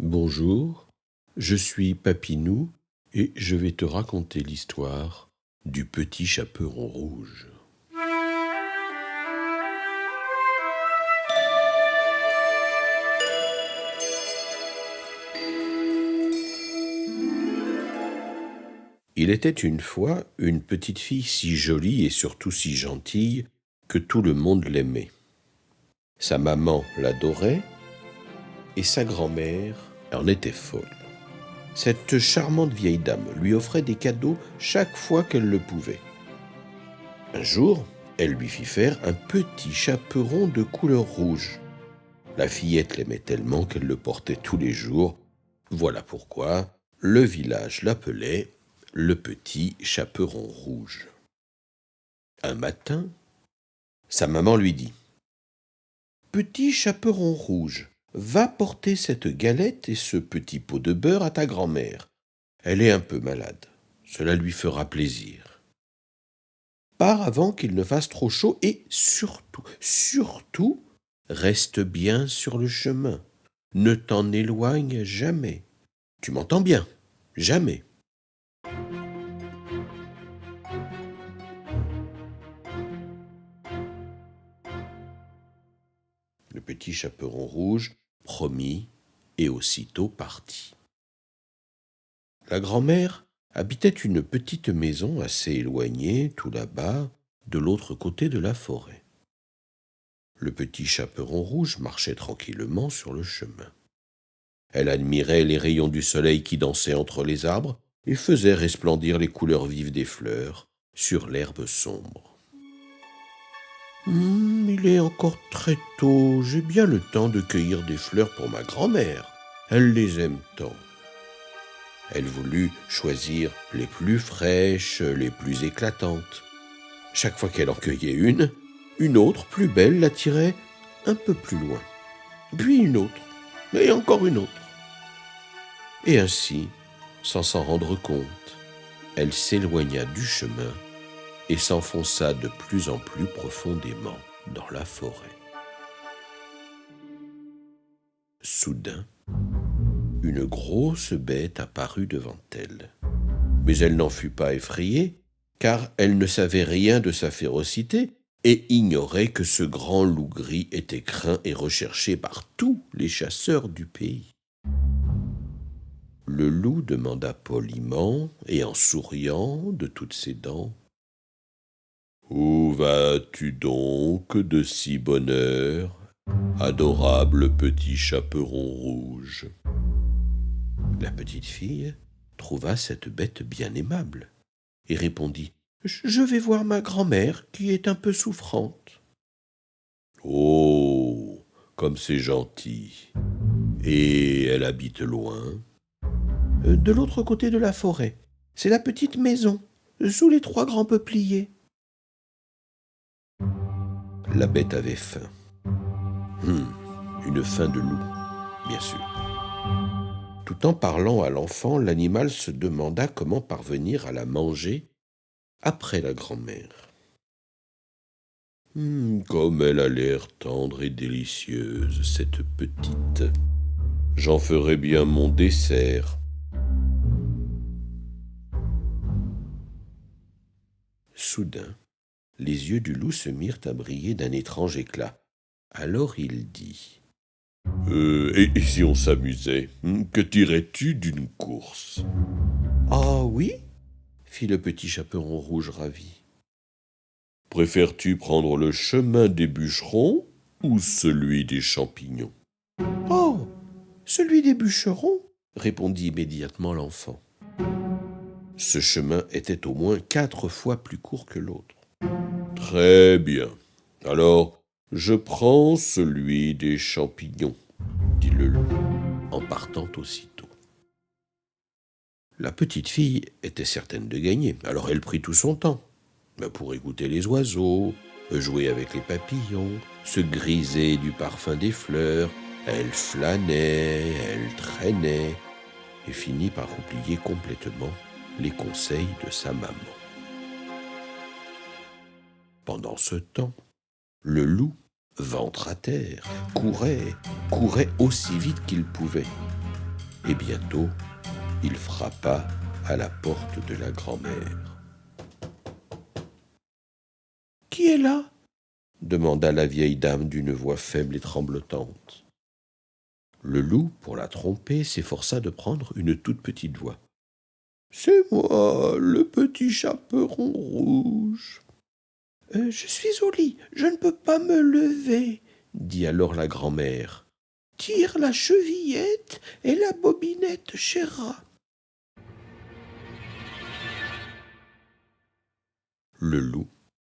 Bonjour, je suis Papinou et je vais te raconter l'histoire du petit chaperon rouge. Il était une fois une petite fille si jolie et surtout si gentille que tout le monde l'aimait. Sa maman l'adorait et sa grand-mère en était folle. Cette charmante vieille dame lui offrait des cadeaux chaque fois qu'elle le pouvait. Un jour, elle lui fit faire un petit chaperon de couleur rouge. La fillette l'aimait tellement qu'elle le portait tous les jours. Voilà pourquoi le village l'appelait le petit chaperon rouge. Un matin, sa maman lui dit : « Petit chaperon rouge, va porter cette galette et ce petit pot de beurre à ta grand-mère. Elle est un peu malade. Cela lui fera plaisir. Pars avant qu'il ne fasse trop chaud et surtout, reste bien sur le chemin. Ne t'en éloigne jamais. Tu m'entends bien ? Jamais. » Le petit chaperon rouge promit et aussitôt partit. La grand-mère habitait une petite maison assez éloignée, tout là-bas, de l'autre côté de la forêt. Le petit chaperon rouge marchait tranquillement sur le chemin. Elle admirait les rayons du soleil qui dansaient entre les arbres et faisaient resplendir les couleurs vives des fleurs sur l'herbe sombre. Il est encore très tôt, j'ai bien le temps de cueillir des fleurs pour ma grand-mère. Elle les aime tant. Elle voulut choisir les plus fraîches, les plus éclatantes. Chaque fois qu'elle en cueillait une autre, plus belle, l'attirait un peu plus loin. Puis une autre, et encore une autre. Et ainsi, sans s'en rendre compte, elle s'éloigna du chemin et s'enfonça de plus en plus profondément dans la forêt. Soudain, une grosse bête apparut devant elle. Mais elle n'en fut pas effrayée, car elle ne savait rien de sa férocité et ignorait que ce grand loup gris était craint et recherché par tous les chasseurs du pays. Le loup demanda poliment et en souriant de toutes ses dents : « Où vas-tu donc de si bonne heure, adorable petit chaperon rouge ?» La petite fille trouva cette bête bien aimable et répondit : « Je vais voir ma grand-mère qui est un peu souffrante. »« Oh, comme c'est gentil. Et elle habite loin ? » « De l'autre côté de la forêt. C'est la petite maison, sous les 3 grands peupliers. » La bête avait faim. Une faim de loup, bien sûr. Tout en parlant à l'enfant, l'animal se demanda comment parvenir à la manger après la grand-mère. Comme elle a l'air tendre et délicieuse, cette petite. J'en ferai bien mon dessert. Soudain, les yeux du loup se mirent à briller d'un étrange éclat. Alors il dit : « Et si on s'amusait ? Que dirais-tu d'une course ? » ?»« Ah oui ? » fit le petit chaperon rouge ravi. « Préfères-tu prendre le chemin des bûcherons ou celui des champignons ? » ?»« Oh, celui des bûcherons !» répondit immédiatement l'enfant. Ce chemin était au moins 4 fois plus court que l'autre. « Très bien. Alors, je prends celui des champignons, » dit le loup, en partant aussitôt. La petite fille était certaine de gagner, alors elle prit tout son temps pour écouter les oiseaux, jouer avec les papillons, se griser du parfum des fleurs. Elle flânait, elle traînait, et finit par oublier complètement les conseils de sa maman. Pendant ce temps, le loup, ventre à terre, courait aussi vite qu'il pouvait. et bientôt, il frappa à la porte de la grand-mère. « Qui est là ?» demanda la vieille dame d'une voix faible et tremblotante. Le loup, pour la tromper, s'efforça de prendre une toute petite voix. « C'est moi, le petit chaperon rouge. »« Je suis au lit, je ne peux pas me lever, » dit alors la grand-mère. « Tire la chevillette et la bobinette, cher rat. » Le loup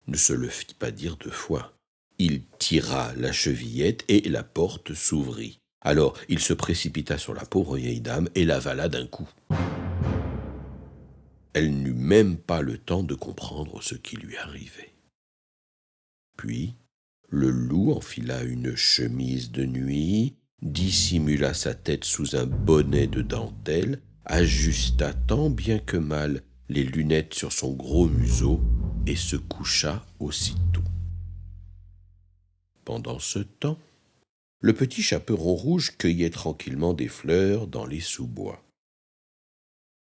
ne se le fit pas dire 2 fois. Il tira la chevillette et la porte s'ouvrit. Alors il se précipita sur la pauvre vieille dame et l'avala d'un coup. Elle n'eut même pas le temps de comprendre ce qui lui arrivait. Puis, le loup enfila une chemise de nuit, dissimula sa tête sous un bonnet de dentelle, ajusta tant bien que mal les lunettes sur son gros museau et se coucha aussitôt. Pendant ce temps, le petit chaperon rouge cueillait tranquillement des fleurs dans les sous-bois.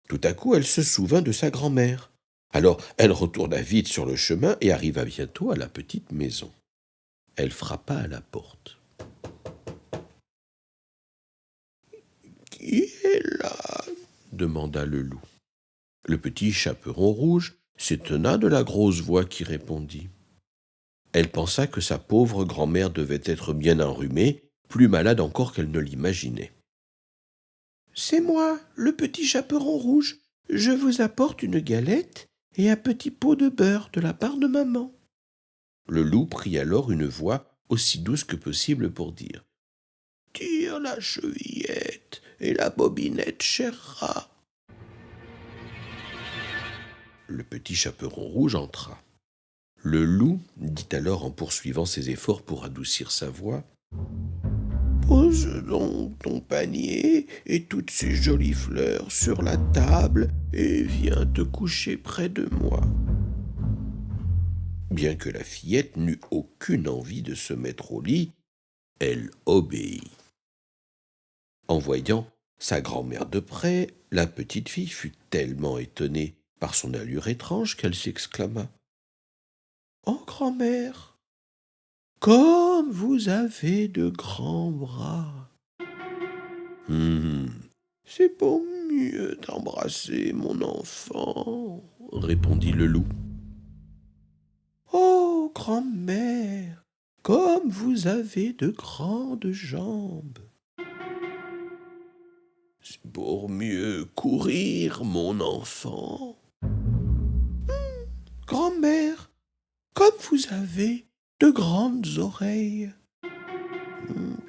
Tout à coup, elle se souvint de sa grand-mère. Alors, elle retourna vite sur le chemin et arriva bientôt à la petite maison. Elle frappa à la porte. « Qui est là ?» demanda le loup. Le petit chaperon rouge s'étonna de la grosse voix qui répondit. Elle pensa que sa pauvre grand-mère devait être bien enrhumée, plus malade encore qu'elle ne l'imaginait. « C'est moi, le petit chaperon rouge. Je vous apporte une galette et un petit pot de beurre de la part de maman. » Le loup prit alors une voix aussi douce que possible pour dire « Tire la chevillette et la bobinette, cher rat. » Le petit chaperon rouge entra. Le loup dit alors en poursuivant ses efforts pour adoucir sa voix « Pose donc ton panier et toutes ces jolies fleurs sur la table et viens te coucher près de moi. » Bien que la fillette n'eût aucune envie de se mettre au lit, elle obéit. En voyant sa grand-mère de près, la petite fille fut tellement étonnée par son allure étrange qu'elle s'exclama « Oh, grand-mère, comme vous avez de grands bras !»« C'est pour mieux t'embrasser, mon enfant, » répondit le loup. « Oh, grand-mère, comme vous avez de grandes jambes !»« C'est pour mieux courir, mon enfant. »« Grand-mère, comme vous avez de grandes oreilles. »«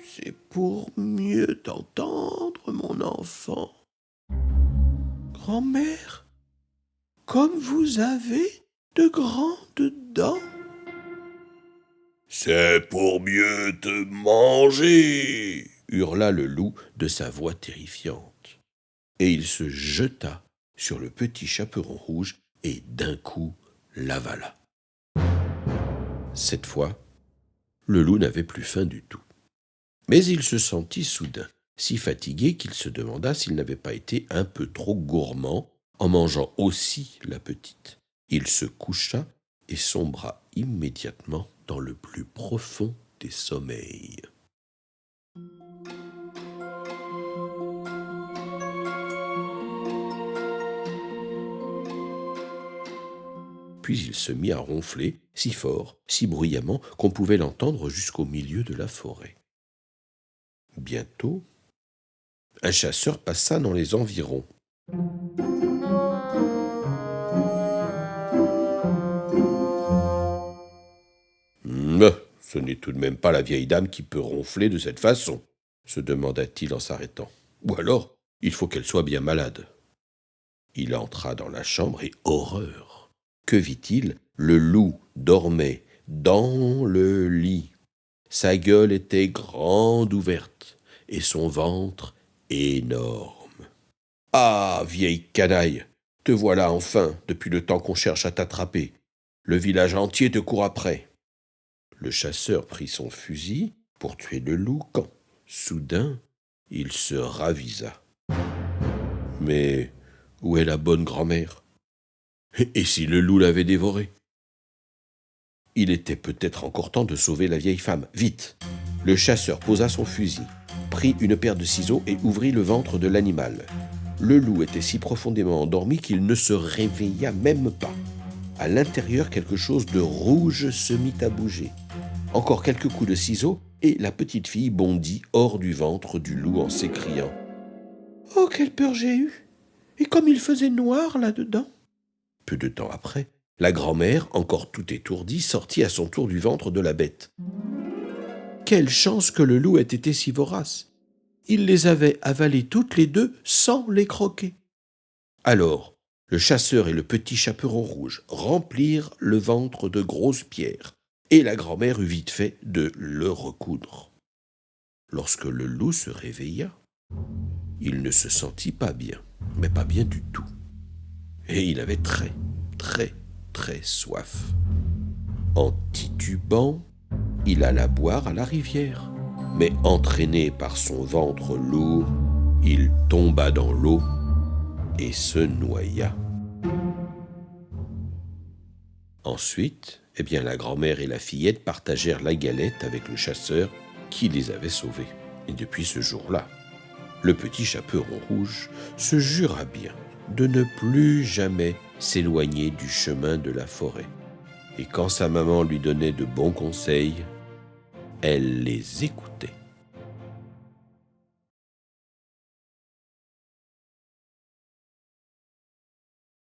C'est pour mieux t'entendre, mon enfant. »« Grand-mère, comme vous avez de grandes dents. »« C'est pour mieux te manger !» hurla le loup de sa voix terrifiante. Et il se jeta sur le petit chaperon rouge et d'un coup l'avala. Cette fois, le loup n'avait plus faim du tout. Mais il se sentit soudain si fatigué qu'il se demanda s'il n'avait pas été un peu trop gourmand en mangeant aussi la petite. Il se coucha et sombra immédiatement dans le plus profond des sommeils. Puis il se mit à ronfler si fort, si bruyamment, qu'on pouvait l'entendre jusqu'au milieu de la forêt. Bientôt, un chasseur passa dans les environs. Ce n'est tout de même pas la vieille dame qui peut ronfler de cette façon, se demanda-t-il en s'arrêtant. Ou alors, il faut qu'elle soit bien malade. Il entra dans la chambre et horreur! Que vit-il? Le loup dormait dans le lit. Sa gueule était grande ouverte et son ventre énorme. « Ah, vieille canaille, te voilà enfin depuis le temps qu'on cherche à t'attraper. Le village entier te court après. » Le chasseur prit son fusil pour tuer le loup quand, soudain, il se ravisa. Mais où est la bonne grand-mère? Et si le loup l'avait dévoré? Il était peut-être encore temps de sauver la vieille femme. Vite! Le chasseur posa son fusil, prit une paire de ciseaux et ouvrit le ventre de l'animal. Le loup était si profondément endormi qu'il ne se réveilla même pas. À l'intérieur, quelque chose de rouge se mit à bouger. Encore quelques coups de ciseaux et la petite fille bondit hors du ventre du loup en s'écriant « Oh, quelle peur j'ai eue! Et comme il faisait noir là-dedans !» Peu de temps après, la grand-mère, encore tout étourdie, sortit à son tour du ventre de la bête. Quelle chance que le loup ait été si vorace! Il les avait avalées toutes les deux sans les croquer. Alors, le chasseur et le petit chaperon rouge remplirent le ventre de grosses pierres, et la grand-mère eut vite fait de le recoudre. Lorsque le loup se réveilla, il ne se sentit pas bien, mais pas bien du tout. Et il avait très, très soif. En titubant, il alla boire à la rivière, mais entraîné par son ventre lourd, il tomba dans l'eau et se noya. Ensuite, la grand-mère et la fillette partagèrent la galette avec le chasseur qui les avait sauvés. Et depuis ce jour-là, le petit chaperon rouge se jura bien de ne plus jamais s'éloigner du chemin de la forêt. Et quand sa maman lui donnait de bons conseils, elle les écoutait.